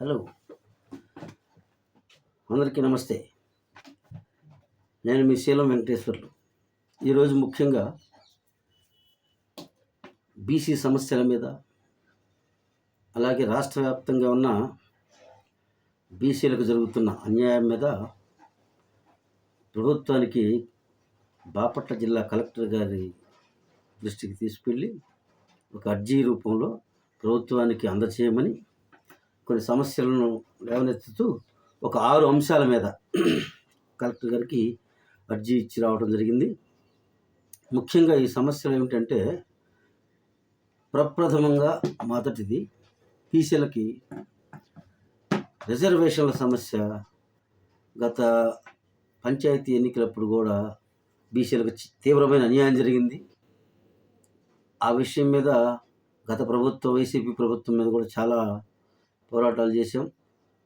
Hello, అందరికీ నమస్తే. నేను మీ శీలం వెంకటేశ్వర్లు. ఈరోజు ముఖ్యంగా బీసీ సమస్యల మీద, అలాగే రాష్ట్ర వ్యాప్తంగా ఉన్న బీసీలకు జరుగుతున్న అన్యాయం మీద ప్రభుత్వానికి బాపట్ల జిల్లా కలెక్టర్ గారి దృష్టికి తీసుకెళ్ళి ఒక అర్జీ రూపంలో ప్రభుత్వానికి అందజేయమని కొన్ని సమస్యలను లేవనెత్తుతూ ఒక 6 అంశాల మీద కలెక్టర్ గారికి అర్జీ ఇచ్చి రావడం జరిగింది. ముఖ్యంగా ఈ సమస్యలు ఏమిటంటే, ప్రప్రథమంగా మొదటిది బీసీలకి రిజర్వేషన్ల సమస్య. గత పంచాయతీ ఎన్నికలప్పుడు కూడా బీసీలకు తీవ్రమైన అన్యాయం జరిగింది. ఆ విషయం మీద గత ప్రభుత్వం, వైసీపీ ప్రభుత్వం మీద కూడా చాలా పోరాటాలు చేశాం.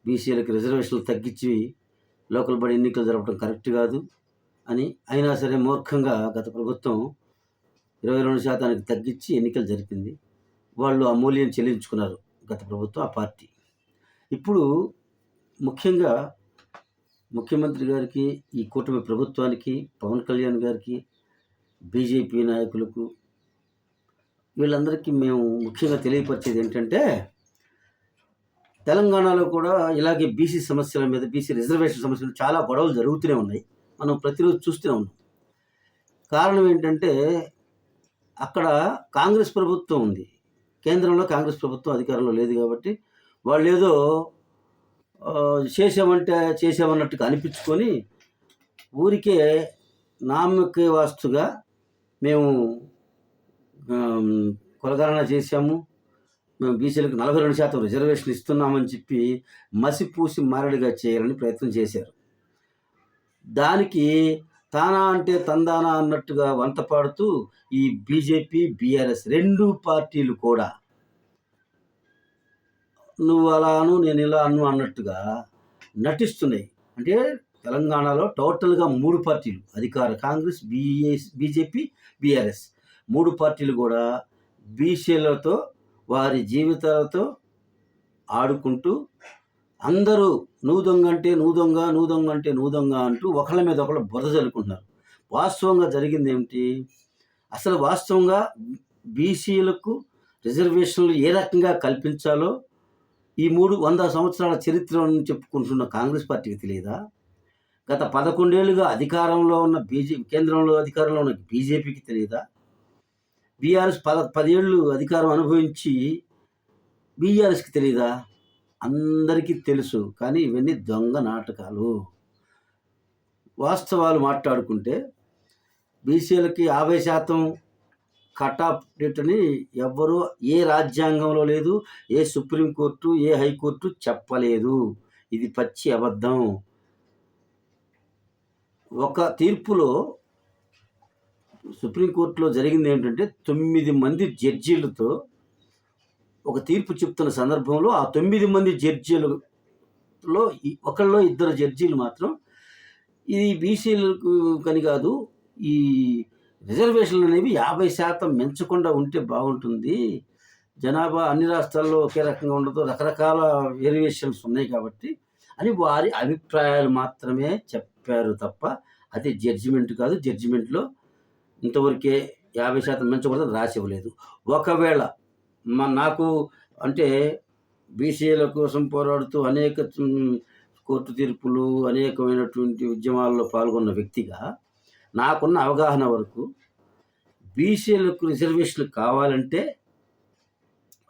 బీసీలకు రిజర్వేషన్లు తగ్గించి లోకల్ బాడీ ఎన్నికలు జరపడం కరెక్ట్ కాదు అని. అయినా సరే మూర్ఖంగా గత ప్రభుత్వం 22% తగ్గించి ఎన్నికలు జరిపింది. వాళ్ళు ఆ మూల్యం చెల్లించుకున్నారు గత ప్రభుత్వం, ఆ పార్టీ. ఇప్పుడు ముఖ్యంగా ముఖ్యమంత్రి గారికి, ఈ కూటమి ప్రభుత్వానికి, పవన్ కళ్యాణ్ గారికి, బీజేపీ నాయకులకు, వీళ్ళందరికీ మేము ముఖ్యంగా తెలియపరిచేది ఏంటంటే, తెలంగాణలో కూడా ఇలాగే బీసీ సమస్యల మీద, బీసీ రిజర్వేషన్ సమస్యలు చాలా గొడవలు జరుగుతూనే ఉన్నాయి. మనం ప్రతిరోజు చూస్తూనే ఉన్నాం. కారణం ఏంటంటే, అక్కడ కాంగ్రెస్ ప్రభుత్వం ఉంది, కేంద్రంలో కాంగ్రెస్ ప్రభుత్వం అధికారంలో లేదు. కాబట్టి వాళ్ళు ఏదో చేసామన్నట్టుగా అనిపించుకొని ఊరికే నామకే వాస్తుగా మేము కులగణన చేశాము, మేము బీసీలకు 42% రిజర్వేషన్ ఇస్తున్నామని చెప్పి మసిపూసి మారడిగా చేయాలని ప్రయత్నం చేశారు. దానికి తానా అంటే తందానా అన్నట్టుగా వంత పాడుతూ ఈ బీజేపీ, బీఆర్ఎస్ 2 పార్టీలు కూడా నువ్వు అలాను నేను ఇలా అను అన్నట్టుగా నటిస్తున్నాయి. అంటే తెలంగాణలో టోటల్గా 3 పార్టీలు అధికార కాంగ్రెస్, బీజేపీ, బీఆర్ఎస్ 3 పార్టీలు కూడా బీసీలతో వారి జీవితాలతో ఆడుకుంటూ అందరూ నువ్వు దొంగ అంటే నువ్వు దొంగ, నువ్వు దొంగ అంటే నువ్వు దొంగ అంటూ ఒకళ్ళ మీద ఒకళ్ళు బురద చల్లుకుంటున్నారు. వాస్తవంగా జరిగింది ఏమిటి? అసలు వాస్తవంగా బీసీలకు రిజర్వేషన్లు ఏ రకంగా కల్పించాలో ఈ 100 సంవత్సరాల చరిత్రను చెప్పుకుంటున్న కాంగ్రెస్ పార్టీకి తెలియదా? గత 11 ఏళ్ళుగా అధికారంలో ఉన్న కేంద్రంలో అధికారంలో ఉన్న బీజేపీకి తెలియదా? బీఆర్ఎస్ 10 ఏళ్ళు అధికారం అనుభవించి బీఆర్ఎస్కి తెలియదా? అందరికీ తెలుసు. కానీ ఇవన్నీ దొంగ నాటకాలు. వాస్తవాలు మాట్లాడుకుంటే బీసీలకి 50% కటాఫ్ డేట్ అని ఎవ్వరూ ఏ రాజ్యాంగంలో లేదు, ఏ సుప్రీంకోర్టు, ఏ హైకోర్టు చెప్పలేదు. ఇది పచ్చి అబద్ధం. ఒక తీర్పులో సుప్రీంకోర్టులో జరిగింది ఏంటంటే, 9 మంది జడ్జీలతో ఒక తీర్పు చెప్తున్న సందర్భంలో ఆ 9 మంది జడ్జీలలో ఒకళ్ళో 2 జడ్జీలు మాత్రం ఇది బీసీలకు కని కాదు, ఈ రిజర్వేషన్లు అనేవి 50% మించకుండా ఉంటే బాగుంటుంది, జనాభా అన్ని రాష్ట్రాల్లో ఒకే రకంగా ఉండదు, రకరకాల వేరియేషన్స్ ఉన్నాయి కాబట్టి అని వారి అభిప్రాయాలు మాత్రమే చెప్పారు తప్ప అది జడ్జిమెంట్ కాదు. జడ్జిమెంట్లో ఇంతవరకే 50% మించకూడదని రాసి ఇవ్వలేదు. ఒకవేళ నాకు అంటే బీసీల కోసం పోరాడుతూ అనేక కోర్టు తీర్పులు, అనేకమైనటువంటి ఉద్యమాల్లో పాల్గొన్న వ్యక్తిగా నాకున్న అవగాహన వరకు బీసీలకు రిజర్వేషన్లు కావాలంటే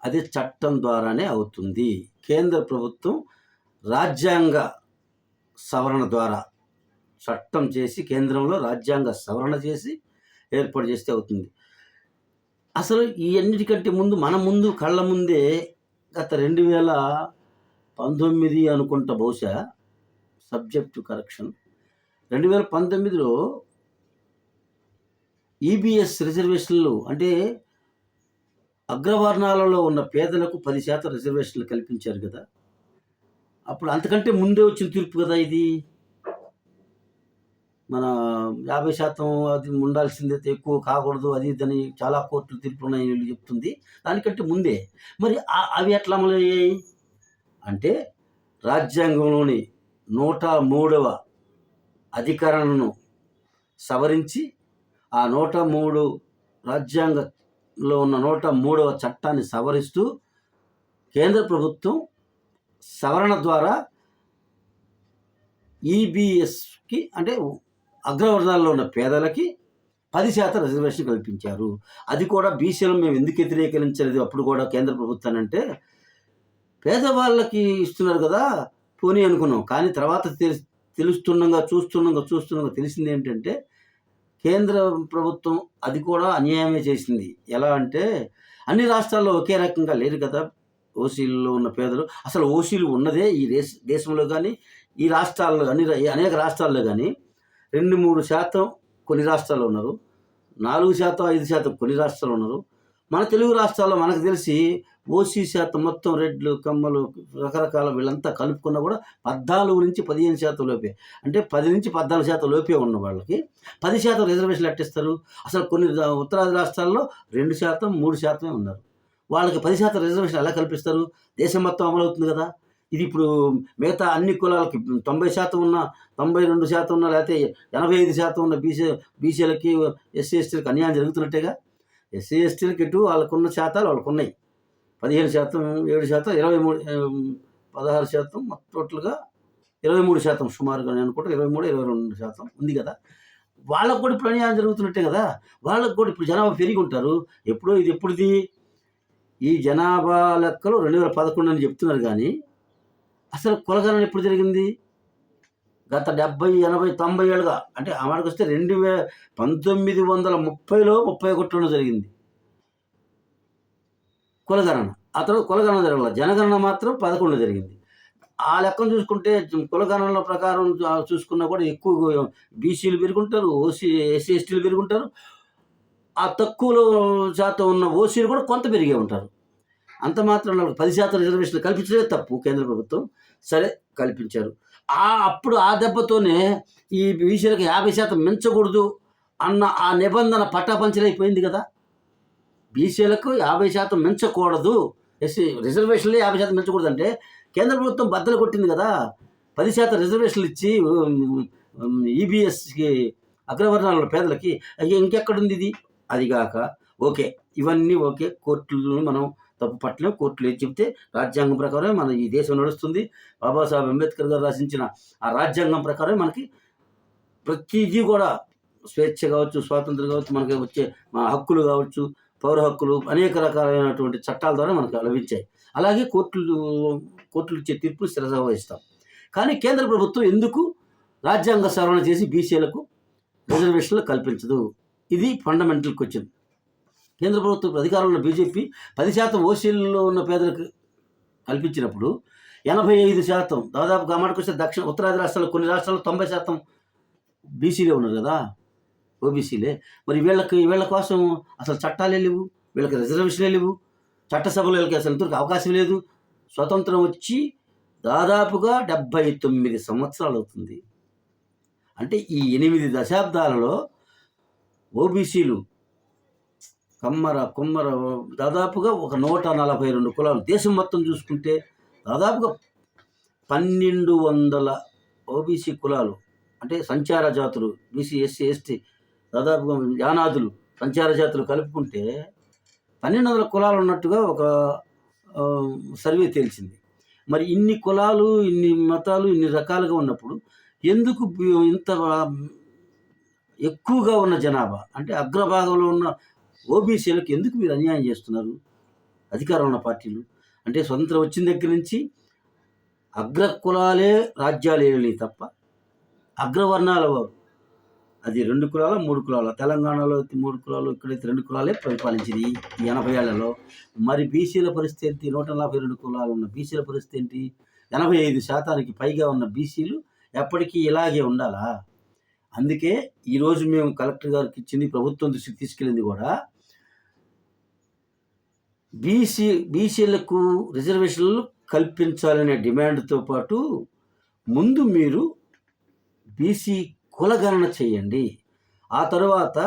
అది చట్టం ద్వారానే అవుతుంది. కేంద్ర ప్రభుత్వం రాజ్యాంగ సవరణ ద్వారా చట్టం చేసి, కేంద్రంలో రాజ్యాంగ సవరణ చేసి ఏర్పాటు చేస్తే అవుతుంది. అసలు ఈ అన్నిటికంటే ముందు మన ముందు కళ్ళ ముందే గత 2019 అనుకుంటా, బహుశా సబ్జెక్టు కరెక్షన్, 2019లో ఈబీఎస్ రిజర్వేషన్లు అంటే అగ్రవర్ణాలలో ఉన్న పేదలకు 10% రిజర్వేషన్లు కల్పించారు కదా. అప్పుడు అంతకంటే ముందే వచ్చిన తీర్పు కదా ఇది. మన 50% అది ఉండాల్సిందే, ఎక్కువ కాకూడదు, అది ఇదని చాలా కోర్టులు తీర్పులు ఉన్నాయి వీళ్ళు చెప్తుంది. దానికంటే ముందే మరి అవి ఎట్లా అమలయ్యాయి? అంటే రాజ్యాంగంలోని 103వ అధికరణను సవరించి ఆ 103 రాజ్యాంగంలో ఉన్న 103వ చట్టాన్ని సవరిస్తూ కేంద్ర ప్రభుత్వం సవరణ ద్వారా ఈబీఎస్కి అంటే అగ్రవర్ణాల్లో ఉన్న పేదలకి 10% రిజర్వేషన్ కల్పించారు. అది కూడా బీసీలను మేము ఎందుకు వ్యతిరేకించలేదు అప్పుడు కూడా కేంద్ర ప్రభుత్వాన్ని అంటే, పేదవాళ్ళకి ఇస్తున్నారు కదా పోనీ అనుకున్నాం. కానీ తర్వాత చూస్తుండగా తెలిసింది ఏంటంటే కేంద్ర ప్రభుత్వం అది కూడా అన్యాయమే చేసింది. ఎలా అంటే అన్ని రాష్ట్రాల్లో ఒకే రకంగా లేరు కదా ఓసీల్లో ఉన్న పేదలు. అసలు ఓసీలు ఉన్నదే ఈ దేశంలో కానీ ఈ రాష్ట్రాల్లో అనేక రాష్ట్రాల్లో కానీ 2-3% కొన్ని రాష్ట్రాల్లో ఉన్నారు, 4%, 5% కొన్ని రాష్ట్రాల్లో ఉన్నారు. మన తెలుగు రాష్ట్రాల్లో మనకు తెలిసి ఓసీ శాతం మొత్తం రెడ్లు, కమ్మలు, రకరకాల వీళ్ళంతా కలుపుకున్నా కూడా 14-15% లోపే. అంటే 10-14% లోపే ఉన్న వాళ్ళకి 10% రిజర్వేషన్లు ఎట్టిస్తారు? అసలు కొన్ని ఉత్తరాది రాష్ట్రాల్లో 2%, 3% ఉన్నారు. వాళ్ళకి 10% రిజర్వేషన్ ఎలా కల్పిస్తారు? దేశం మొత్తం అమలవుతుంది కదా. ఇది ఇప్పుడు మిగతా అన్ని కులాలకి 90% ఉన్న, 92% ఉన్న, లేకపోతే 85% ఉన్న బీసీలకి, ఎస్సీ ఎస్టీలకి అన్యాయం జరుగుతున్నట్టేగా. ఎస్సీ ఎస్టీలకి ఇటు వాళ్ళకున్న శాతాలు వాళ్ళకున్నాయి. 15%, 7%, 16%, టోటల్గా 23% సుమారుగా నేను అనుకుంటా 23-22% ఉంది కదా. వాళ్ళకు కూడా ఇప్పుడు అన్యాయం జరుగుతున్నట్టే కదా. వాళ్ళకు కూడా ఇప్పుడు జనాభా పెరిగి ఉంటారు. ఎప్పుడుది ఈ జనాభా లెక్కలు 2011 అని చెప్తున్నారు కానీ అసలు కులగణన ఎప్పుడు జరిగింది? గత 70, 80, 90 ఏళ్ళుగా. అంటే ఆ మాటకు వస్తే 1930లో 31లో జరిగింది కులగణన. ఆ తర్వాత కులగణన జరగల. జనగణన మాత్రం 11లో జరిగింది. ఆ లెక్కను చూసుకుంటే కులగణనల ప్రకారం చూసుకున్నా కూడా ఎక్కువ బీసీలు పెరుగుంటారు, ఎస్సీ ఎస్టీలు పెరుగుంటారు. ఆ తక్కువలో శాతం ఉన్న ఓసీలు కూడా కొంత పెరిగే ఉంటారు. అంత మాత్రం 10% రిజర్వేషన్లు కల్పించలేదు తప్పు కేంద్ర ప్రభుత్వం. సరే కల్పించారు. అప్పుడు ఆ దెబ్బతోనే ఈ బీసీలకు 50% మించకూడదు అన్న ఆ నిబంధన పటాపంచలైపోయింది కదా. బీసీలకు 50% మించకూడదు, ఎస్సీ రిజర్వేషన్లే 50% మించకూడదు అంటే కేంద్ర ప్రభుత్వం బద్దలు కొట్టింది కదా. 10% రిజర్వేషన్లు ఇచ్చి ఈబీఎస్కి అగ్రవర్ణాల పేదలకి ఇంకెక్కడుంది ఇది? అదిగాక ఓకే, ఇవన్నీ ఓకే, కోర్టులను మనం తప్పు పట్టలేం. కోర్టులు ఏది చెప్తే రాజ్యాంగం ప్రకారమే మన ఈ దేశం నడుస్తుంది. బాబాసాహెబ్ అంబేద్కర్ గారు రచించిన ఆ రాజ్యాంగం ప్రకారమే మనకి ప్రతిదీ కూడా స్వేచ్ఛ కావచ్చు, స్వాతంత్రం కావచ్చు, మనకి వచ్చే హక్కులు కావచ్చు, పౌర హక్కులు అనేక రకాలైనటువంటి చట్టాల ద్వారా మనకు లభించాయి. అలాగే కోర్టులు ఇచ్చే తీర్పులు శిరస వహిస్తాం. కానీ కేంద్ర ప్రభుత్వం ఎందుకు రాజ్యాంగ సవరణ చేసి బీసీలకు రిజర్వేషన్లు కల్పించదు? ఇది ఫండమెంటల్ క్వశ్చన్. కేంద్ర ప్రభుత్వం అధికారంలో ఉన్న బీజేపీ 10% ఓసీల్లో ఉన్న పేదలకు కల్పించినప్పుడు 85% దాదాపు గమాటకు వస్తే ఉత్తరాది రాష్ట్రాల్లో కొన్ని రాష్ట్రాల్లో 90% బీసీలే ఉన్నారు కదా, ఓబీసీలే. మరి వీళ్ళ కోసం అసలు చట్టాలే లేవు, వీళ్ళకి రిజర్వేషన్లే లేవు, చట్టసభలో వీళ్ళకి అసలు ఇంతవరకు అవకాశం లేదు. స్వతంత్రం వచ్చి దాదాపుగా 79 సంవత్సరాలు అవుతుంది. అంటే ఈ 8 దశాబ్దాలలో ఓబీసీలు కమ్మర, కుమ్మర దాదాపుగా ఒక 142 కులాలు. దేశం మొత్తం చూసుకుంటే దాదాపుగా 1200 ఓబీసీ కులాలు, అంటే సంచార జాతులు, బీసీ, ఎస్సీ, ఎస్టీ, దాదాపుగా యానాదులు, సంచార జాతులు కలుపుకుంటే 1200 కులాలు ఉన్నట్టుగా ఒక సర్వే తేల్చింది. మరి ఇన్ని కులాలు, ఇన్ని మతాలు, ఇన్ని రకాలుగా ఉన్నప్పుడు ఎందుకు ఇంత ఎక్కువగా ఉన్న జనాభా అంటే అగ్రభాగంలో ఉన్న ఓబీసీలకు ఎందుకు మీరు అన్యాయం చేస్తున్నారు? అధికారం ఉన్న పార్టీలు అంటే స్వతంత్రం వచ్చిన దగ్గర నుంచి అగ్ర కులాలే రాజ్యాలు ఏలినాయి తప్ప అగ్రవర్ణాల వారు అది 2 కులాల 3 కులాల, తెలంగాణలో 3 కులాలు, ఇక్కడైతే 2 కులాలే పరిపాలించింది ఈ 80 ఏళ్లలో. మరి బీసీల పరిస్థితి ఏంటి? 142 కులాలు ఉన్న బీసీల పరిస్థితి ఏంటి? 85% పైగా ఉన్న బీసీలు ఎప్పటికీ ఇలాగే ఉండాలా? అందుకే ఈరోజు మేము కలెక్టర్ గారికి ఇచ్చింది, ప్రభుత్వం దృష్టికి తీసుకెళ్ళింది కూడా బీసీలకు రిజర్వేషన్లు కల్పించాలనే డిమాండ్తో పాటు ముందు మీరు బీసీ కులగణన చేయండి. ఆ తర్వాత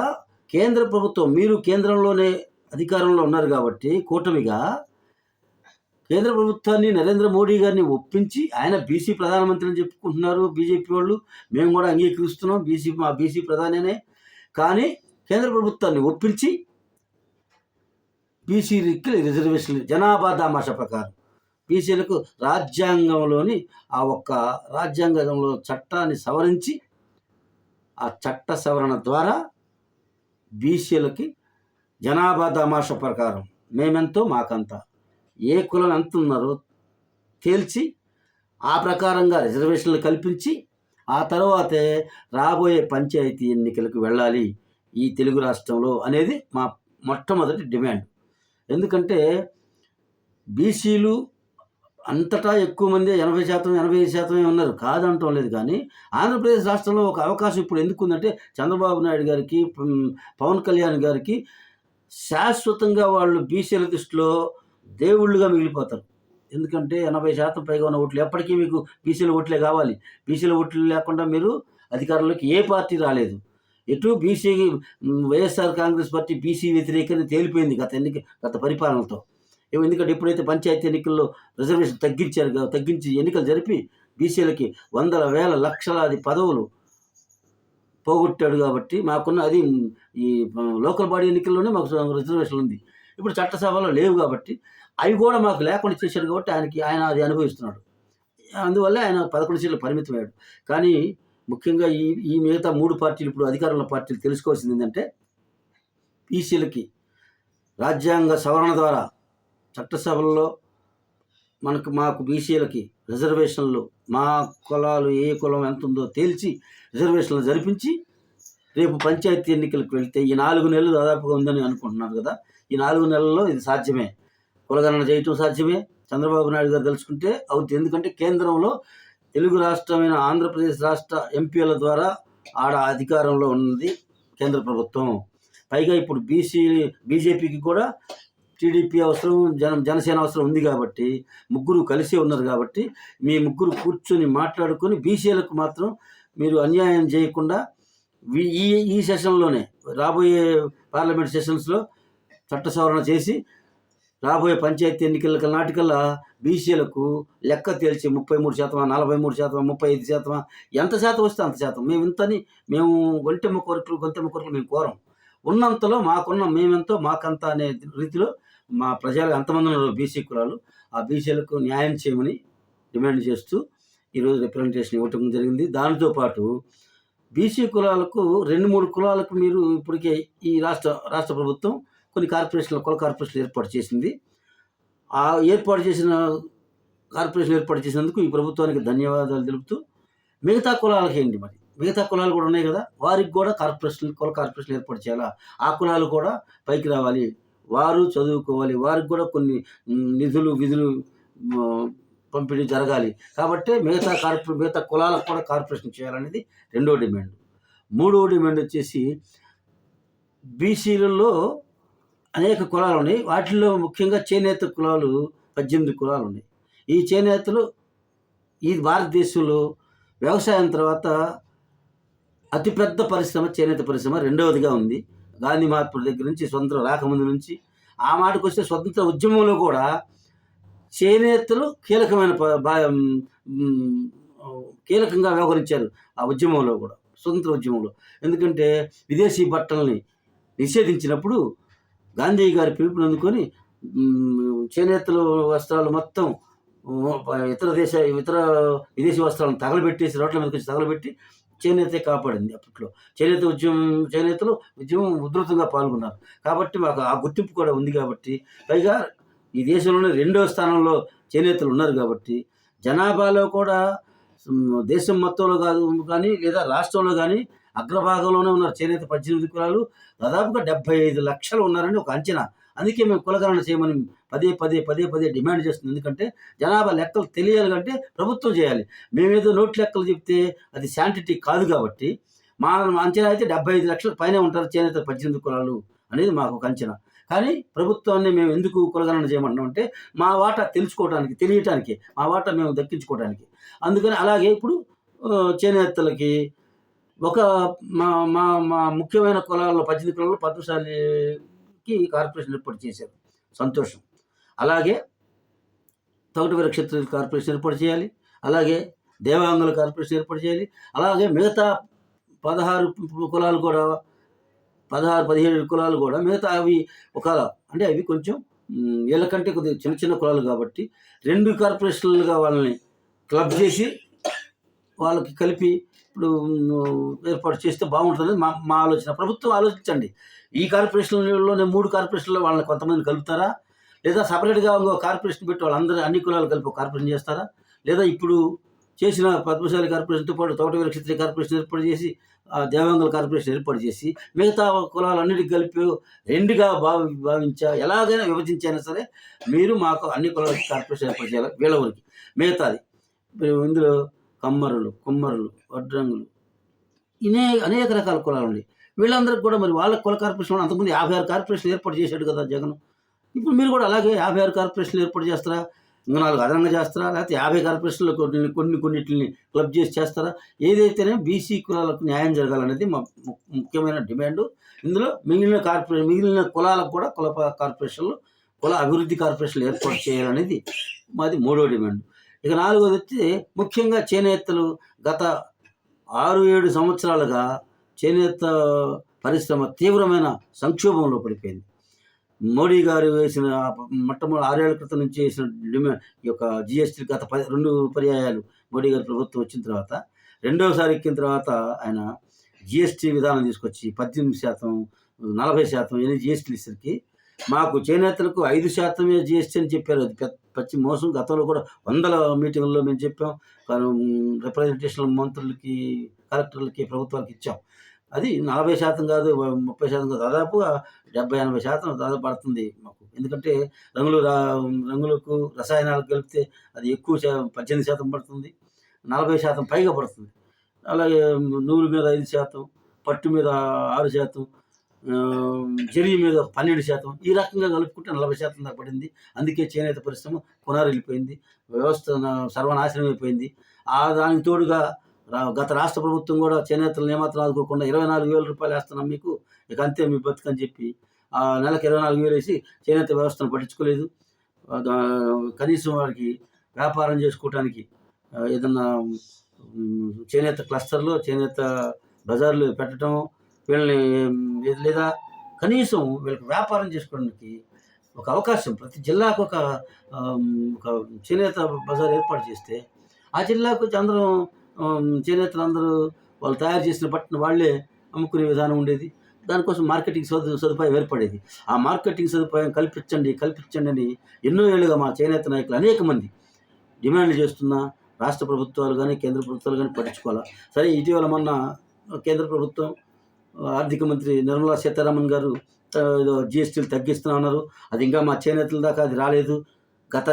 కేంద్ర ప్రభుత్వం, మీరు కేంద్రంలోనే అధికారంలో ఉన్నారు కాబట్టి కూటమిగా కేంద్ర ప్రభుత్వాన్ని నరేంద్ర మోడీ గారిని ఒప్పించి ఆయన బీసీ ప్రధానమంత్రి అని చెప్పుకుంటున్నారు బీజేపీ వాళ్ళు. మేము కూడా అంగీకరిస్తున్నాం, మా బీసీ ప్రధానినే. కానీ కేంద్ర ప్రభుత్వాన్ని ఒప్పించి బీసీలకి రిజర్వేషన్లు జనాభా దామాషా ప్రకారం బీసీలకు రాజ్యాంగంలోని ఆ ఒక్క రాజ్యాంగంలో చట్టాన్ని సవరించి ఆ చట్ట సవరణ ద్వారా బీసీలకి జనాభా దామాషా ప్రకారం మేమెంతో మాకంత ఏ కులం ఎంత ఉన్నారో తేల్చి ఆ ప్రకారంగా రిజర్వేషన్లు కల్పించి ఆ తర్వాతే రాబోయే పంచాయతీ ఎన్నికలకు వెళ్ళాలి ఈ తెలుగు రాష్ట్రంలో అనేది మా మొట్టమొదటి డిమాండ్. ఎందుకంటే బీసీలు అంతటా ఎక్కువ మంది 80%, 85% ఉన్నారు, కాదంటం లేదు. కానీ ఆంధ్రప్రదేశ్ రాష్ట్రంలో ఒక అవకాశం ఇప్పుడు ఎందుకుందంటే చంద్రబాబు నాయుడు గారికి, పవన్ కళ్యాణ్ గారికి శాశ్వతంగా వాళ్ళు బీసీల దృష్టిలో దేవుళ్ళుగా మిగిలిపోతారు. ఎందుకంటే 80% పైగా ఉన్న ఓట్లు ఎప్పటికీ మీకు బీసీల ఓట్లే కావాలి. బీసీల ఓట్లు లేకుండా మీరు అధికారంలోకి ఏ పార్టీ రాలేదు. ఎటు BC YSR Congress party BC వ్యతిరేకని తేలిపోయింది గత పరిపాలనతో. ఎందుకంటే ఎప్పుడైతే పంచాయతీ ఎన్నికల్లో రిజర్వేషన్ తగ్గించి ఎన్నికలు జరిపి బీసీలకి వందల వేల లక్షలాది పదవులు పోగొట్టాడు. కాబట్టి మాకున్న అది ఈ లోకల్ బాడీ ఎన్నికల్లోనే మాకు రిజర్వేషన్ ఉంది. ఇప్పుడు చట్టసభలో లేవు కాబట్టి అవి కూడా మాకు లేకుండా చేశాడు. కాబట్టి ఆయన అది అనుభవిస్తున్నాడు. అందువల్ల ఆయన 11 సీట్లు పరిమితమయ్యాడు. కానీ ముఖ్యంగా ఈ మిగతా 3 పార్టీలు, ఇప్పుడు అధికారంలో పార్టీలు తెలుసుకోవాల్సింది ఏంటంటే బీసీలకి రాజ్యాంగ సవరణ ద్వారా చట్టసభల్లో మాకు బీసీలకి రిజర్వేషన్లు, మా కులాలు ఏ కులం ఎంత ఉందో తేల్చి రిజర్వేషన్లు జరిపించి రేపు పంచాయతీ ఎన్నికలకు వెళ్తే ఈ 4 నెలలు దాదాపుగా ఉందని అనుకుంటున్నారు కదా. ఈ 4 నెలల్లో ఇది సాధ్యమే, కులగణన చేయటం సాధ్యమే. చంద్రబాబు నాయుడు గారు తెలుసుకుంటే అవుతుంది. ఎందుకంటే కేంద్రంలో తెలుగు రాష్ట్రమైన ఆంధ్రప్రదేశ్ రాష్ట్ర ఎంపీల ద్వారా ఆడ అధికారంలో ఉన్నది కేంద్ర ప్రభుత్వం. పైగా ఇప్పుడు బీజేపీకి కూడా టీడీపీ అవసరం, జనసేన అవసరం ఉంది. కాబట్టి ముగ్గురు కలిసి ఉన్నారు. కాబట్టి మీ ముగ్గురు కూర్చొని మాట్లాడుకొని బీసీలకు మాత్రం మీరు అన్యాయం చేయకుండా ఈ సెషన్లోనే, రాబోయే పార్లమెంట్ సెషన్స్లో చట్ట సవరణ చేసి రాబోయే పంచాయతీ ఎన్నికల నాటికల్లా బీసీలకు లెక్క తేల్చి 33%, 43%, 35%, ఎంత శాతం వస్తే అంత శాతం మేము గొంతెమ్మ కోరికలు మేము కోరం. ఉన్నంతలో మేమెంతో మాకంత అనే రీతిలో మా ప్రజలు ఎంతమంది ఉన్నారు బీసీ కులాలు, ఆ బీసీలకు న్యాయం చేయమని డిమాండ్ చేస్తూ ఈరోజు రిప్రజెంటేషన్ ఇవ్వటం జరిగింది. దానితో పాటు బీసీ కులాలకు 2-3 కులాలకు మీరు ఇప్పటికే ఈ రాష్ట్ర ప్రభుత్వం కొన్ని కుల కార్పొరేషన్లు ఏర్పాటు చేసింది. ఆ ఏర్పాటు చేసినందుకు ఈ ప్రభుత్వానికి ధన్యవాదాలు తెలుపుతూ, మిగతా కులాలకి ఏంటి మరి, మిగతా కులాలు కూడా ఉన్నాయి కదా, వారికి కూడా కుల కార్పొరేషన్ ఏర్పాటు చేయాలా. ఆ కులాలు కూడా పైకి రావాలి, వారు చదువుకోవాలి, వారికి కూడా కొన్ని నిధులు విధులు పంపిణీ జరగాలి. కాబట్టి మిగతా కులాలకు కూడా కార్పొరేషన్ చేయాలనేది 2వ డిమాండ్. 3వ డిమాండ్ వచ్చేసి బీసీలలో అనేక కులాలు ఉన్నాయి. వాటిల్లో ముఖ్యంగా చేనేత కులాలు 18 కులాలు ఉన్నాయి. ఈ చేనేతలు ఈ భారతదేశంలో వ్యవసాయం తర్వాత అతిపెద్ద పరిశ్రమ చేనేత పరిశ్రమ 2వదిగా ఉంది. గాంధీ మహాత్ముడి దగ్గర నుంచి, స్వతంత్రం రాకముందు నుంచి, ఆ మాటకు వస్తే స్వతంత్ర ఉద్యమంలో కూడా చేనేతలు కీలకంగా వ్యవహరించారు ఆ ఉద్యమంలో కూడా, స్వతంత్ర ఉద్యమంలో. ఎందుకంటే విదేశీ బట్టల్ని నిషేధించినప్పుడు గాంధీ గారి పిలుపుని అందుకొని చేనేతలు వస్త్రాలు మొత్తం ఇతర విదేశీ వస్త్రాలను తగలబెట్టేసి, రోడ్ల మీదకి వచ్చి తగలబెట్టి చేనేతే కాపాడింది. అప్పట్లో చేనేతలు ఉద్యమం ఉధృతంగా పాల్గొన్నారు. కాబట్టి మాకు ఆ గుర్తింపు కూడా ఉంది. కాబట్టి పైగా ఈ దేశంలోనే 2వ స్థానంలో చేనేతలు ఉన్నారు. కాబట్టి జనాభాలో కూడా దేశం మొత్తంలో కాదు కానీ, లేదా రాష్ట్రంలో కానీ అగ్రభాగంలోనే ఉన్నారు చేనేత 18 కులాలు. దాదాపుగా 75 లక్షలు ఉన్నారని ఒక అంచనా. అందుకే మేము కులగణన చేయమని పదే డిమాండ్ చేస్తుంది. ఎందుకంటే జనాభా లెక్కలు తెలియాలంటే ప్రభుత్వం చేయాలి. మేమేదో నోట్ లెక్కలు చెప్తే అది శాంటిటీ కాదు. కాబట్టి మా అంచనా అయితే 75 లక్షల పైనే ఉంటారు చేనేత 18 కులాలు అనేది మాకు ఒక అంచనా. కానీ ప్రభుత్వాన్ని మేము ఎందుకు కులగణన చేయమంటున్నాం అంటే మా వాటా తెలియటానికి, మా వాటా మేము దక్కించుకోవడానికి. అందుకని అలాగే ఇప్పుడు చేనేతలకి ఒక మా ముఖ్యమైన కులాల్లో 18 కులాల్లో పద్మశాలికి కార్పొరేషన్ ఏర్పాటు చేశారు. సంతోషం. అలాగే తౌటవేర క్షత్రియుల కార్పొరేషన్ ఏర్పాటు చేయాలి. అలాగే దేవాంగుల కార్పొరేషన్ ఏర్పాటు చేయాలి. అలాగే మిగతా 16 కులాలు కూడా 16, 17 కులాలు కూడా మిగతా అవి అంటే అవి కొంచెం వీళ్ళకంటే కొద్దిగా చిన్న చిన్న కులాలు కాబట్టి 2 కార్పొరేషన్లుగా వాళ్ళని క్లబ్ చేసి వాళ్ళకి కలిపి ఇప్పుడు ఏర్పాటు చేస్తే బాగుంటుందని మా ఆలోచన. ప్రభుత్వం ఆలోచించండి. ఈ కార్పొరేషన్లోనే 3 కార్పొరేషన్లో వాళ్ళని కొంతమందిని కలుపుతారా? లేదా సపరేట్‌గా ఇంకో కార్పొరేషన్ పెట్టి వాళ్ళందరూ అన్ని కులాలు కలిపి ఒక కార్పొరేషన్ చేస్తారా? లేదా ఇప్పుడు చేసిన పద్మశాలి కార్పొరేషన్‌తో పాటు తోటవేల క్షత్రియ కార్పొరేషన్ ఏర్పాటు చేసి, దేవాంగుల కార్పొరేషన్ ఏర్పాటు చేసి, మిగతా కులాలన్నిటికి కలిపి 2గా భావించా ఎలాగైనా విభజించైనా సరే మీరు మాకు అన్ని కులాలకి కార్పొరేషన్ ఏర్పాటు చేయాలి. వీళ్ళ వరకు మిగతాది ఇందులో కమ్మరులు, కుమ్మరులు, వడ్రంగులు అనేక రకాల కులాలు ఉన్నాయి. వీళ్ళందరికీ కూడా మరి వాళ్ళ కుల కార్పొరేషన్ అంతకుముందు 56 కార్పొరేషన్లు ఏర్పాటు చేశాడు కదా జగన్. ఇప్పుడు మీరు కూడా అలాగే 56 కార్పొరేషన్లు ఏర్పాటు చేస్తారా? ఇంకా 4 అదనంగా చేస్తారా? లేకపోతే 50 కార్పొరేషన్లు కొన్నిటిని క్లబ్ చేసి చేస్తారా? ఏదైతేనే బీసీ కులాలకు న్యాయం జరగాలనేది మా ముఖ్యమైన డిమాండు. ఇందులో మిగిలిన కులాలకు కూడా కార్పొరేషన్లు, కుల అభివృద్ధి కార్పొరేషన్లు ఏర్పాటు చేయాలనేది మాది 3వ డిమాండ్. ఇక 4వది వచ్చి ముఖ్యంగా చేనేతలు గత 6-7 సంవత్సరాలుగా చేనేత పరిశ్రమ తీవ్రమైన సంక్షోభంలో పడిపోయింది. మోడీ గారు వేసిన మొట్టమొదటి 6 ఏళ్ల క్రితం నుంచి వేసిన ఈ యొక్క జీఎస్టీ గత 2 పర్యాయాలు మోడీ గారి ప్రభుత్వం వచ్చిన తర్వాత రెండోసారి ఎక్కిన తర్వాత ఆయన జీఎస్టీ విధానం తీసుకొచ్చి 18%, 40% ఎన్ని జీఎస్టీలు ఇసరికి మాకు చేనేతలకు 5% జీఎస్టీ అని చెప్పారు. అది పచ్చి మోసం. గతంలో కూడా వందల మీటింగుల్లో మేము చెప్పాం. రిప్రజెంటేషన్ మంత్రులకి, కలెక్టర్లకి, ప్రభుత్వాలకు ఇచ్చాం. అది 40% కాదు, 30% కాదు, దాదాపుగా 70-80% దాదాపు పడుతుంది మాకు. ఎందుకంటే రంగులకు రసాయనాలకు కలిపితే అది ఎక్కువ 18% పడుతుంది, 40% పైగా పడుతుంది. అలాగే నూలు మీద 5%, పట్టు మీద 6%, జరీ మీద 12%, ఈ రకంగా కలుపుకుంటే 40% దాకా పడింది. అందుకే చేనేత పరిశ్రమ కొనారెళ్ళిపోయింది, వ్యవస్థ సర్వనాశనం అయిపోయింది. దానికి తోడుగా గత రాష్ట్ర ప్రభుత్వం కూడా చేనేతలను ఏమాత్రం ఆదుకోకుండా 24,000 రూపాయలు వేస్తున్నాం మీకు, ఇక అంతే మీ బతుకని చెప్పి నెలకు 24,000 వేసి చేనేత వ్యవస్థను పట్టించుకోలేదు. కనీసం వారికి వ్యాపారం చేసుకోవటానికి ఏదన్నా చేనేత క్లస్టర్లో, చేనేత బజార్లు పెట్టడం, వీళ్ళని లేదా కనీసం వీళ్ళకి వ్యాపారం చేసుకోవడానికి ఒక అవకాశం, ప్రతి జిల్లాకు ఒక చేనేత బజార్ ఏర్పాటు చేస్తే ఆ జిల్లాకు వచ్చి అందరూ చేనేతలు అందరూ వాళ్ళు తయారు చేసిన బట్టను వాళ్ళే అమ్ముకునే విధానం ఉండేది. దానికోసం మార్కెటింగ్ సదుపాయం ఏర్పడేది. ఆ మార్కెటింగ్ సదుపాయం కల్పించండి అని ఎన్నో ఏళ్ళుగా మా చేనేత నాయకులు అనేక మంది డిమాండ్ చేస్తున్నా రాష్ట్ర ప్రభుత్వాలు కానీ కేంద్ర ప్రభుత్వాలు కానీ పట్టించుకోవాలా. సరే, ఇటీవల మొన్న కేంద్ర ప్రభుత్వం ఆర్థిక మంత్రి నిర్మలా సీతారామన్ గారు ఏదో జీఎస్టీలు తగ్గిస్తున్నా ఉన్నారు. అది ఇంకా మా చేనేతల దాకా అది రాలేదు. గత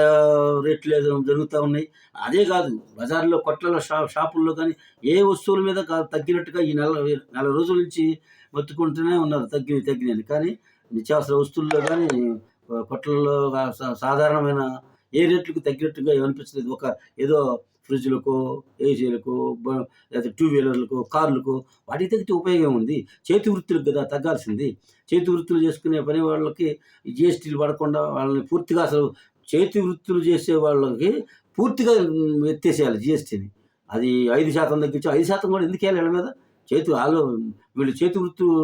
రేట్లు ఏదో జరుగుతూ ఉన్నాయి. అదే కాదు, బజార్లో, కొట్లలో, షాపుల్లో కానీ ఏ వస్తువుల మీద తగ్గినట్టుగా ఈ నెల రోజుల నుంచి మొత్తుకుంటూనే ఉన్నారు తగ్గినాయని. కానీ నిత్యావసర వస్తువుల్లో కానీ కొట్లలో సాధారణమైన ఏ రేట్లకు తగ్గినట్టుగా అనిపించలేదు. ఏదో ఫ్రిడ్జ్లకో, ఏసీలకో, లేదా 2 వీలర్లకో, కార్లకో వాటికి తగ్గితే ఉపయోగం ఉంది. చేతి వృత్తులకు కదా తగ్గాల్సింది. చేతి వృత్తులు చేసుకునే పని వాళ్ళకి జీఎస్టీలు పడకుండా వాళ్ళని పూర్తిగా, అసలు చేతి వృత్తులు చేసే వాళ్ళకి పూర్తిగా ఎత్తేసేయాలి జీఎస్టీని. అది 5% తగ్గించి 5% కూడా ఎందుకు వేయాలి వీళ్ళ మీద? వీళ్ళు చేతి వృత్తులు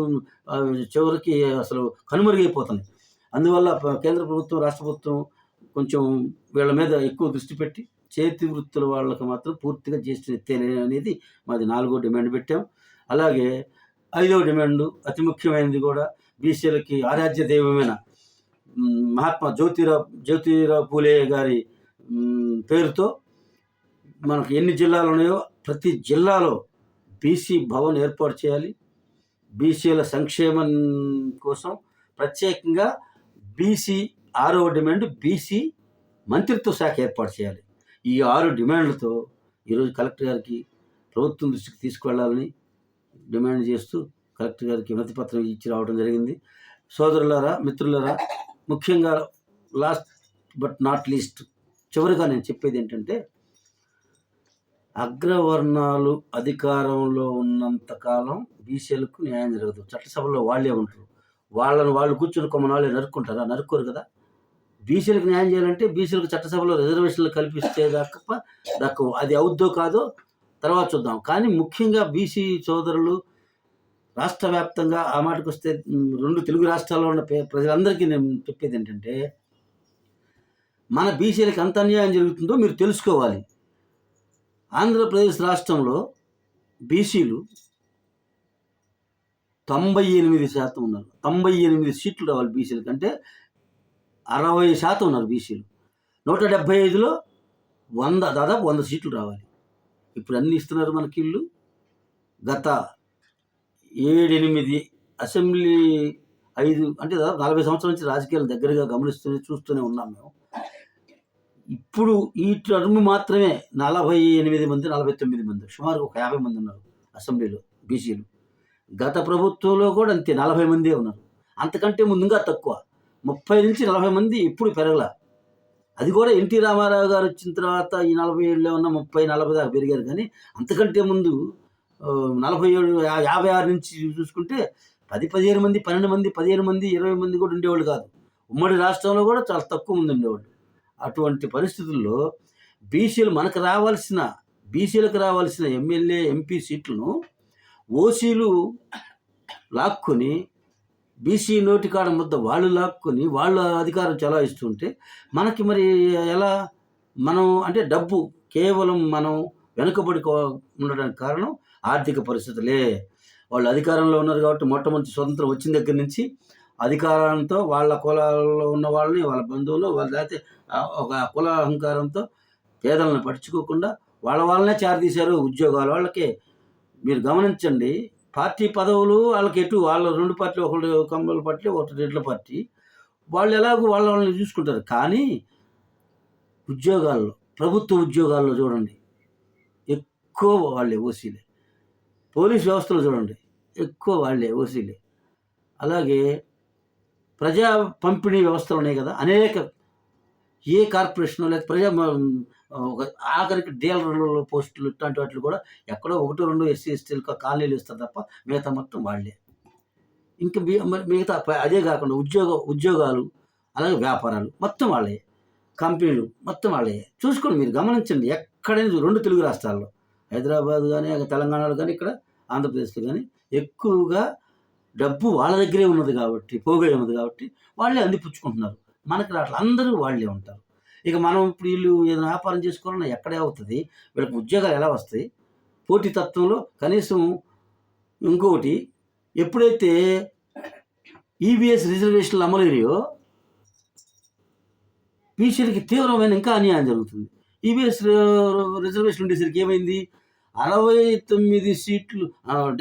చివరికి అసలు కనుమరుగైపోతున్నాయి. అందువల్ల కేంద్ర ప్రభుత్వం, రాష్ట్ర ప్రభుత్వం కొంచెం వీళ్ళ మీద ఎక్కువ దృష్టి పెట్టి చేతి వృత్తుల వాళ్ళకి మాత్రం పూర్తిగా జీఎస్టీ ఎత్తేయాలి అనేది మాది 4వ డిమాండ్ పెట్టాం. అలాగే 5వ డిమాండు అతి ముఖ్యమైనది కూడా బీసీలకి ఆరాధ్య దైవమైన మహాత్మా జ్యోతిరావు పూలే గారి పేరుతో మనకు ఎన్ని జిల్లాలు ఉన్నాయో ప్రతి జిల్లాలో బీసీ భవన్ ఏర్పాటు చేయాలి. బీసీల సంక్షేమం కోసం ప్రత్యేకంగా 6వ డిమాండ్ బీసీ మంత్రిత్వ శాఖ ఏర్పాటు చేయాలి. ఈ 6 డిమాండ్లతో ఈరోజు కలెక్టర్ గారికి ప్రభుత్వం దృష్టికి తీసుకువెళ్ళాలని డిమాండ్ చేస్తూ కలెక్టర్ గారికి వినతి పత్రం ఇచ్చి రావడం జరిగింది. సోదరులారా, మిత్రులారా, ముఖ్యంగా లాస్ట్ బట్ నాట్ లీస్ట్ చివరిగా నేను చెప్పేది ఏంటంటే, అగ్రవర్ణాలు అధికారంలో ఉన్నంతకాలం బీసీలకు న్యాయం జరగదు. చట్టసభలో వాళ్ళే ఉంటారు. వాళ్ళు కూర్చుని కొమ్మనాళ్ళే నరుక్కుంటారా? నరుక్కోరు కదా. బీసీలకు న్యాయం చేయాలంటే బీసీలకు చట్టసభలో రిజర్వేషన్లు కల్పిస్తే దక్కవు. అది అవుద్దో కాదో తర్వాత చూద్దాం. కానీ ముఖ్యంగా బీసీ సోదరులు రాష్ట్ర వ్యాప్తంగా ఆ మాటకొస్తే 2 తెలుగు రాష్ట్రాల్లో ఉన్న ప్రజలందరికీ నేను చెప్పేది ఏంటంటే, మన బీసీలకి ఎంత అన్యాయం జరుగుతుందో మీరు తెలుసుకోవాలి. ఆంధ్రప్రదేశ్ రాష్ట్రంలో బీసీలు 98% ఉన్నారు. 98 సీట్లు రావాలి బీసీలకి. అంటే 60% ఉన్నారు బీసీలు. 175లో 100 దాదాపు 100 సీట్లు రావాలి. ఇప్పుడు అన్ని ఇస్తున్నారు మనకి ఇల్లు. గత 7-8 అసెంబ్లీ 5 అంటే దాదాపు 40 సంవత్సరాల నుంచి రాజకీయాలు దగ్గరగా చూస్తూనే ఉన్నాం మేము. ఇప్పుడు ఈ టర్మ్ మాత్రమే 48 మంది 49 మంది సుమారు ఒక 50 మంది ఉన్నారు అసెంబ్లీలో బీసీలు. గత ప్రభుత్వంలో కూడా అంతే 40 మందే ఉన్నారు. అంతకంటే ముందుగా తక్కువ 30 నుంచి 40 మంది ఎప్పుడు పెరగల. అది కూడా ఎన్టీ రామారావు గారు వచ్చిన తర్వాత ఈ 40 ఏళ్ళలో ఉన్న 30-40 దాకా పెరిగారు. కానీ అంతకంటే ముందు 47 56 నుంచి చూసుకుంటే 10-15 మంది 12 మంది 15 మంది 20 మంది కూడా ఉండేవాళ్ళు కాదు. ఉమ్మడి రాష్ట్రంలో కూడా చాలా తక్కువ మంది ఉండేవాళ్ళు. అటువంటి పరిస్థితుల్లో బీసీలకు రావాల్సిన ఎమ్మెల్యే ఎంపీ సీట్లను ఓసీలు లాక్కొని బీసీ నోటికాడ ముద్ద వాళ్ళు లాక్కొని వాళ్ళ అధికారం చలాయిస్తుంటే మనకి మరి ఎలా? మనం అంటే డబ్బు కేవలం మనం వెనుకబడి ఉండడానికి కారణం ఆర్థిక పరిస్థితులే. వాళ్ళు అధికారంలో ఉన్నారు కాబట్టి మొట్టమొదటి స్వతంత్రం వచ్చిన దగ్గర నుంచి అధికారంతో వాళ్ళ కులాల్లో ఉన్న వాళ్ళని వాళ్ళ బంధువులు లేకపోతే ఒక కుల అహంకారంతో పేదలను పట్టించుకోకుండా వాళ్ళనే చారదీశారు ఉద్యోగాలు వాళ్ళకే. మీరు గమనించండి, పార్టీ పదవులు వాళ్ళకి వాళ్ళ 2 పార్టీలు, ఒకళ్ళు కమ్మల పార్టీ ఒకటి రెడ్ల పార్టీ, వాళ్ళు ఎలాగో వాళ్ళని చూసుకుంటారు. కానీ ప్రభుత్వ ఉద్యోగాల్లో చూడండి ఎక్కువ వాళ్ళే ఓసీలే. పోలీస్ వ్యవస్థలో చూడండి ఎక్కువ వాళ్ళే ఓసీలే. అలాగే ప్రజా పంపిణీ వ్యవస్థలు ఉన్నాయి కదా, అనేక ఏ కార్పొరేషన్ లేక ఆఖరికి డీలర్ల పోస్టులు ఇట్లాంటి వాటిలు కూడా ఎక్కడో 1-2 SC/ST కాలనీలు ఇస్తారు తప్ప మిగతా మొత్తం వాళ్ళే. ఇంకా మిగతా అదే కాకుండా ఉద్యోగాలు అలాగే వ్యాపారాలు మొత్తం వాళ్ళే. కంపెనీలు మొత్తం వాళ్ళే. చూసుకోండి, మీరు గమనించండి. ఎక్కడైనా 2 తెలుగు రాష్ట్రాల్లో హైదరాబాద్ కానీ తెలంగాణలో కానీ ఇక్కడ ఆంధ్రప్రదేశ్లో కానీ ఎక్కువగా డబ్బు వాళ్ళ దగ్గరే ఉన్నది కాబట్టి పోగే ఉన్నది కాబట్టి వాళ్ళే అందిపుచ్చుకుంటున్నారు. మనకి రావట్లేదు. అందరూ వాళ్ళే ఉంటారు. ఇక మనం ఇప్పుడు వీళ్ళు ఏదైనా వ్యాపారం చేసుకోవాలన్నా ఎక్కడే అవుతుంది? వీళ్ళకి ఉద్యోగాలు ఎలా వస్తాయి? పోటీతత్వంలో కనీసం ఇంకొకటి, ఎప్పుడైతే ఈబీఎస్ రిజర్వేషన్లు అమలయ్యాయో బీసీలకి తీవ్రమైన ఇంకా అన్యాయం జరుగుతుంది. ఈబీఎస్ రిజర్వేషన్ ఉండేసరికి ఏమైంది? 69 సీట్లు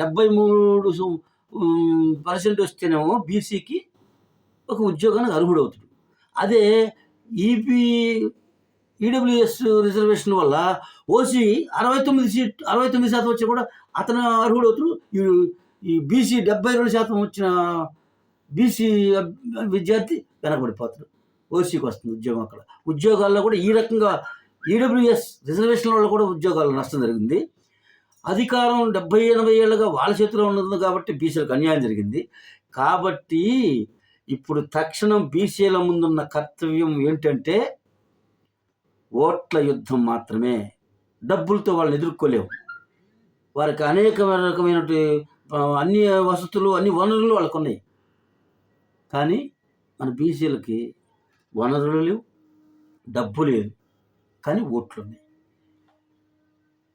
73% వస్తేనేమో బీసీకి ఒక ఉద్యోగానికి అర్హుడవుతాడు. అదే ఈడబ్ల్యూఎస్ రిజర్వేషన్ వల్ల ఓసీ 69% వచ్చి కూడా అతను అర్హుడవుతాడు. ఈ బీసీ 72% వచ్చిన బీసీ విద్యార్థి వెనకబడిపోతాడు. ఓసీకి వస్తుంది ఉద్యోగం. అక్కడ ఉద్యోగాల్లో కూడా ఈ రకంగా ఈడబ్ల్యూఎస్ రిజర్వేషన్ వల్ల కూడా ఉద్యోగాల్లో నష్టం జరిగింది. అధికారం 70-80 ఏళ్ళుగా వాళ్ళ చేతిలో ఉన్నది కాబట్టి బీసీలకు అన్యాయం జరిగింది. కాబట్టి ఇప్పుడు తక్షణం బీసీల ముందున్న కర్తవ్యం ఏంటంటే ఓట్ల యుద్ధం మాత్రమే. డబ్బులతో వాళ్ళని ఎదుర్కోలేవు. వారికి అనేక రకమైన అన్ని వసతులు అన్ని వనరులు వాళ్ళకు ఉన్నాయి. కానీ మన బీసీలకి వనరులు లేవు, డబ్బు లేదు, కానీ ఓట్లు ఉన్నాయి.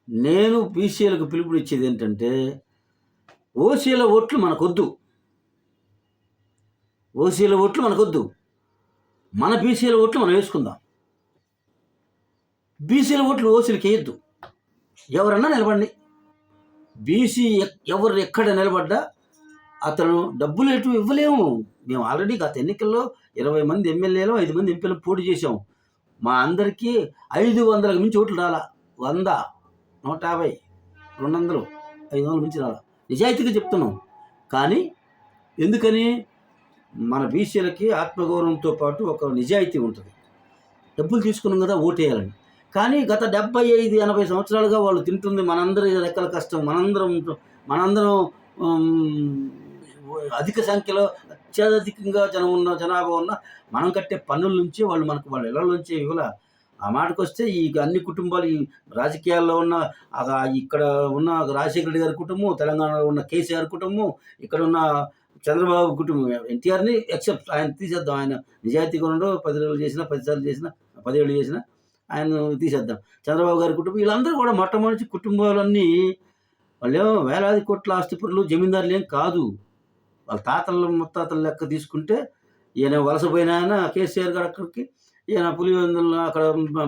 నేను బీసీలకు పిలుపునిచ్చేది ఏంటంటే ఓసీల ఓట్లు మనకొద్దు. మన బీసీల ఓట్లు మనం వేసుకుందాం. బీసీల ఓట్లు ఓసీలకు వేయద్దు. ఎవరన్నా నిలబడండి. బీసీ ఎవరు ఎక్కడ నిలబడ్డా అతను డబ్బులు ఎటు ఇవ్వలేము. మేము ఆల్రెడీ గత ఎన్నికల్లో 20 మంది ఎమ్మెల్యేలు 5 మంది ఎంపీలు పోటీ చేసాం. మా అందరికీ 500లకు మించి ఓట్లు రాలా. 100, 150, 200, 500 మించి రాలా. నిజాయితీగా చెప్తున్నాం. కానీ ఎందుకని? మన బీసీలకి ఆత్మగౌరవంతో పాటు ఒక నిజాయితీ ఉంటుంది. డబ్బులు తీసుకున్నాం కదా ఓటేయాలని. కానీ గత 75-80 సంవత్సరాలుగా వాళ్ళు తింటుంది మనందరి రెక్కల కష్టం. మనందరం అధిక సంఖ్యలో అత్యధికంగా జనాభా ఉన్న మనం కట్టే పన్నుల నుంచి వాళ్ళు మనకు వాళ్ళ ఇళ్ళ నుంచి ఇవ్వాల. ఆ మాటకొస్తే ఈ అన్ని కుటుంబాలు ఈ రాజకీయాల్లో ఉన్న ఇక్కడ ఉన్న రాజశేఖర రెడ్డి గారి కుటుంబం, తెలంగాణలో ఉన్న కేసీఆర్ కుటుంబం, ఇక్కడ ఉన్న చంద్రబాబు కుటుంబం, ఎన్టీఆర్ని ఎక్సెప్ట్ ఆయన తీసేద్దాం. ఆయన నిజాయితీగా ఉండో 10 రోజులు చేసినా 10 సార్లు చేసినా 10 ఏళ్ళు చేసినా ఆయన తీసేద్దాం. చంద్రబాబు గారి కుటుంబం వీళ్ళందరూ కూడా మొట్టమొదటి కుటుంబాలన్నీ వాళ్ళేమో వేలాది కోట్ల ఆస్తిపరులు జమీందారులు ఏం కాదు. వాళ్ళ తాతల ముత్తాతల లెక్క తీసుకుంటే ఈయన వలసపోయిన ఆయన కేసీఆర్ గారు అక్కడికి, ఈయన పులివెందుల అక్కడ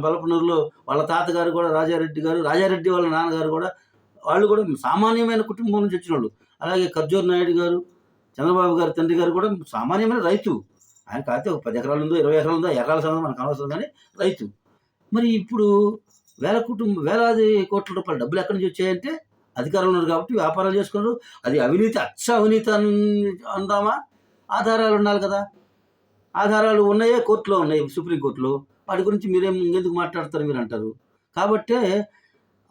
బలపనూరులో వాళ్ళ తాతగారు కూడా రాజారెడ్డి వాళ్ళ నాన్నగారు కూడా వాళ్ళు కూడా సామాన్యమైన కుటుంబం నుంచి వచ్చిన వాళ్ళు. అలాగే ఖర్జూర్ నాయుడు గారు, చంద్రబాబు గారి తండ్రి గారు కూడా సామాన్యమైన రైతు. ఆయన కాకపోతే ఒక 10 ఎకరాలు ఉందో 20 ఎకరాలు ఉందో ఎకరాల సంగతి మనకు అనవసరం, కానీ రైతు. మరి ఇప్పుడు వేలాది కోట్ల రూపాయల డబ్బులు ఎక్కడి నుంచి వచ్చాయంటే అధికారంలో ఉన్నారు కాబట్టి వ్యాపారాలు చేసుకున్నారు. అది అవినీతి, అవినీతి అందామా? ఆధారాలు ఉండాలి కదా. ఆధారాలు ఉన్నాయే కోర్టులో ఉన్నాయి, సుప్రీంకోర్టులో. వాటి గురించి మీరేం ఎందుకు మాట్లాడతారు మీరు అంటారు. కాబట్టే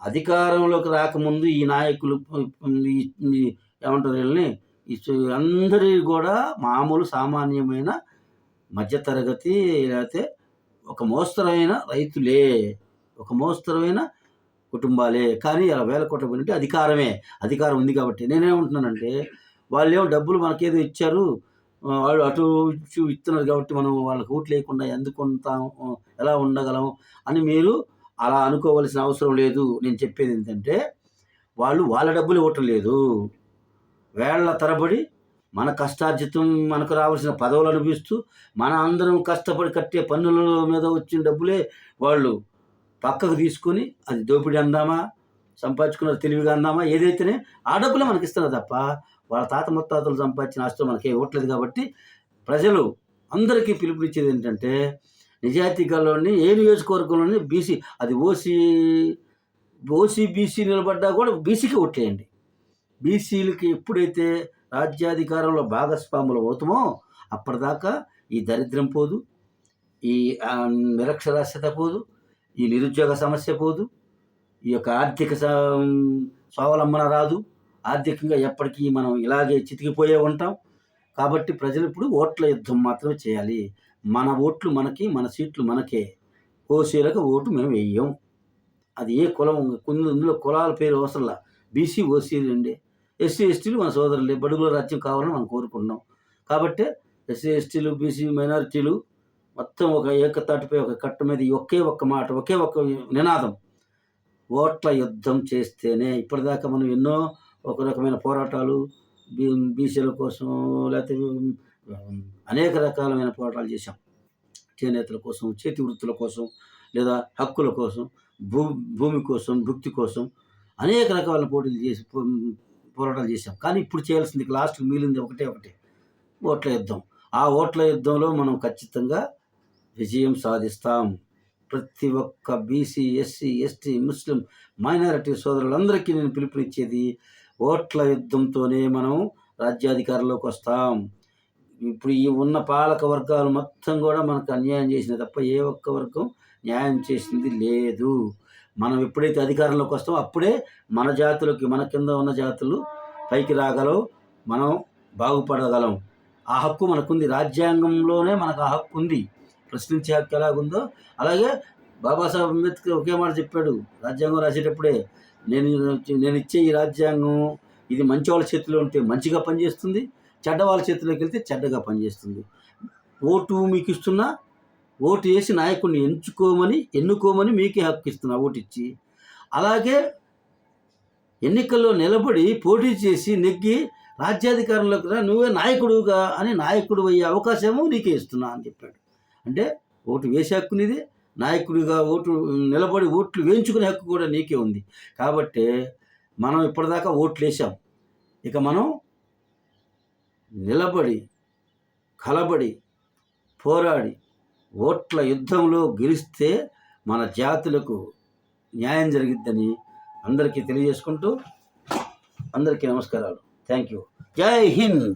అధికారంలోకి రాకముందు ఈ నాయకులు ఏమంటారు వీళ్ళని, అందరి కూడా మామూలు సామాన్యమైన మధ్యతరగతి, లేకపోతే ఒక మోస్తరైన రైతులే, ఒక మోస్తరైన కుటుంబాలే. కానీ అలా వేల కోట్ల పోయినట్టే అధికారం ఉంది కాబట్టి నేనేమంటున్నానంటే, వాళ్ళేమో డబ్బులు మనకేదో ఇచ్చారు, వాళ్ళు అటు ఇస్తున్నారు కాబట్టి మనం వాళ్ళకి ఓట్లు లేకుండా ఎందుకు ఉంటాం, ఎలా ఉండగలం అని మీరు అలా అనుకోవాల్సిన అవసరం లేదు. నేను చెప్పేది ఏంటంటే, వాళ్ళు వాళ్ళ డబ్బులు ఇవ్వటం లేదు, వేళ్ల తరబడి మన కష్టార్జితం మనకు రావాల్సిన పదవులు అనిపిస్తూ మన అందరం కష్టపడి కట్టే పన్నుల మీద వచ్చిన డబ్బులే వాళ్ళు పక్కకు తీసుకొని, అది దోపిడీ అందామా, సంపాదించుకున్నారు తెలివిగా అందామా, ఏదైతేనే ఆ డబ్బులే మనకి ఇస్తున్నారు తప్ప వాళ్ళ తాత ముత్తాతలు సంపాదించిన ఆస్తులు మనకి ఇవ్వట్లేదు. కాబట్టి ప్రజలు అందరికీ పిలుపునిచ్చేది ఏంటంటే, నిజాయితీగాలోని ఏ నియోజకవర్గంలోని బీసీ, అది ఓసీ బీసీ నిలబడ్డా కూడా బీసీకి ఓట్లేయండి. బీసీలకి ఎప్పుడైతే రాజ్యాధికారంలో భాగస్వాములు అవుతామో అప్పటిదాకా ఈ దరిద్రం పోదు, ఈ నిరక్షరాస్యత పోదు, ఈ నిరుద్యోగ సమస్య పోదు, ఈ యొక్క ఆర్థిక స్వావలంబన రాదు. ఆర్థికంగా ఎప్పటికీ మనం ఇలాగే చితికిపోయే ఉంటాం. కాబట్టి ప్రజలు ఇప్పుడు ఓట్ల యుద్ధం మాత్రమే చేయాలి. మన ఓట్లు మనకి, మన సీట్లు మనకే. ఓసీలకు ఓటు మేము వేయం. అది ఏ కులం, ఇందులో కులాల పేరు అవసరంలా. బీసీ ఓసీలు అండి, ఎస్సీ ఎస్టీలు మన సోదరులే. బడుగుల రాజ్యం కావాలని మనం కోరుకుంటున్నాం. కాబట్టి ఎస్సీ ఎస్టీలు బీసీ మైనారిటీలు మొత్తం ఒక ఏకతాటిపై ఒక కట్ట మీద ఒకే ఒక్క మాట, ఒకే ఒక్క నినాదం, ఓట్ల యుద్ధం చేస్తేనే. ఇప్పటిదాకా మనం ఎన్నో ఒక రకమైన పోరాటాలు బీసీల కోసం, లేకపోతే అనేక రకాలమైన పోరాటాలు చేశాం. చేనేతల కోసం, చేతి వృత్తుల కోసం, లేదా హక్కుల కోసం, భూమి కోసం, భుక్తి కోసం అనేక రకాల పోరాటాలు చేశాం. కానీ ఇప్పుడు చేయాల్సింది లాస్ట్కి మిగిలింది ఒకటే ఓట్ల యుద్ధం. ఆ ఓట్ల యుద్ధంలో మనం ఖచ్చితంగా విజయం సాధిస్తాం. ప్రతి ఒక్క బీసీ, ఎస్సీ, ఎస్టీ, ముస్లిం, మైనారిటీ సోదరులందరికీ నేను పిలుపునిచ్చేది, ఓట్ల యుద్ధంతోనే మనం రాజ్యాధికారంలోకి వస్తాం. ఇప్పుడు ఈ ఉన్న పాలక వర్గాలు మొత్తం కూడా మనకు అన్యాయం చేసినవి తప్ప ఏ ఒక్క వర్గం న్యాయం చేసింది లేదు. మనం ఎప్పుడైతే అధికారంలోకి వస్తామో అప్పుడే మన జాతులకి, మన కింద ఉన్న జాతులు పైకి రాగలవు, మనం బాగుపడగలం. ఆ హక్కు మనకుంది. రాజ్యాంగంలోనే మనకు ఆ హక్కు ఉంది. ప్రశ్నించే హక్కు ఎలాగుందో అలాగే బాబాసాహెబ్ అంబేద్కర్ ఒకే మాట చెప్పాడు రాజ్యాంగం రాసేటప్పుడే, నేను ఇచ్చే ఈ రాజ్యాంగం ఇది మంచి వాళ్ళ చేతిలో ఉంటే మంచిగా పనిచేస్తుంది, చెడ్డ వాళ్ళ చేతిలోకి వెళ్తే చెడ్డగా పనిచేస్తుంది. ఓటు మీకు ఇస్తున్నా, ఓటు వేసి నాయకుడిని ఎన్నుకోమని మీకే హక్కు ఇస్తున్నా ఓటు ఇచ్చి. అలాగే ఎన్నికల్లో నిలబడి పోటీ చేసి నెగ్గి రాజ్యాధికారంలోకి రా, నువ్వే నాయకుడుగా అని నాయకుడు అయ్యే అవకాశము నీకే ఇస్తున్నా అని చెప్పాడు. అంటే ఓటు వేసే హక్కు నీదే, నాయకుడిగా నిలబడి ఓట్లు వేయించుకునే హక్కు కూడా నీకే ఉంది. కాబట్టి మనం ఇప్పటిదాకా ఓట్లు వేసాం. ఇక మనం నిలబడి, కలబడి, పోరాడి ఓట్ల యుద్ధంలో గెలిస్తే మన జాతులకు న్యాయం జరిగిద్దని అందరికీ తెలియజేసుకుంటూ అందరికీ నమస్కారాలు. Thank you. జై హింద్.